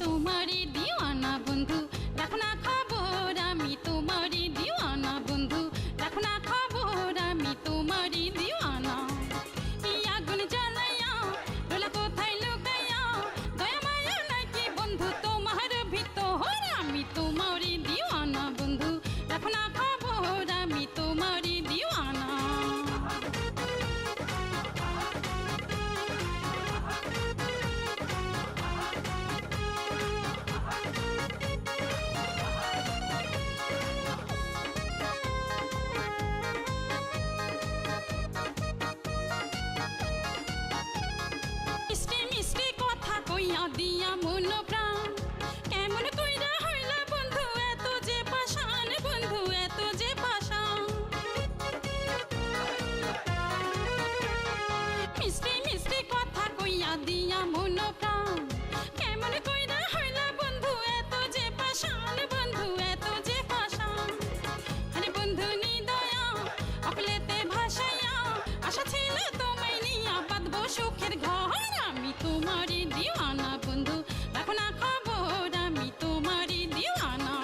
তোমারই দিওয়ানা বন্ধু, রাখো না খবর আমি তোমারই দিওয়ানা বন্ধু, রাখো না খবর আমি তোমারই দিওয়ানা। এই আগুন জ্বালাইয়া রোলা কোথায় লুকাইয়া, দয়া মায়া নাকি বন্ধু তোমার ভিতর, আমি তোমারই দিওয়ানা বন্ধু, রাখো না খবর আমি তোমারই দিওয়ানা। দিয়া মন প্রাণ কেমন কইরা হইলা বন্ধু, এত যে পাষাণ বন্ধু, এত যে পাষাণ। মিষ্টি মিষ্টি কথা কইয়া দিয়া মন প্রাণ কেমন কইরা হইলা বন্ধু, এত যে পাষাণ বন্ধু, এত যে পাষাণ। আরে বন্ধু নিদয়া অকলেতে ভাসাইয়া, আশা ছিল তোমায় নিয়া বাঁধবো সুখের ঘর, আমি তোমারই দিওয়ানা বন্ধু, রাখো না খবর আমি তোমারই দিওয়ানা।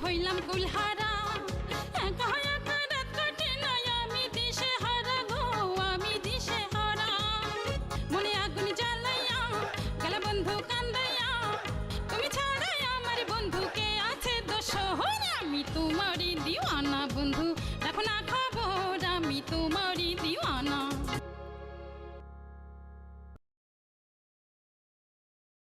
হইলাম কুলহারা একা একা রাত কাটে নাই, আমি দিশে হারা গো, আমি দিশে হারা। মনে আগুন জ্বালাইয়া গেল বন্ধু কান্দাইয়া, তুমি ছাড়াই আমার বন্ধুকে আছে দোষর, আমি তোমারই দিওয়ানা বন্ধু, রাখো না খবর আমি তোমারই দিওয়ানা।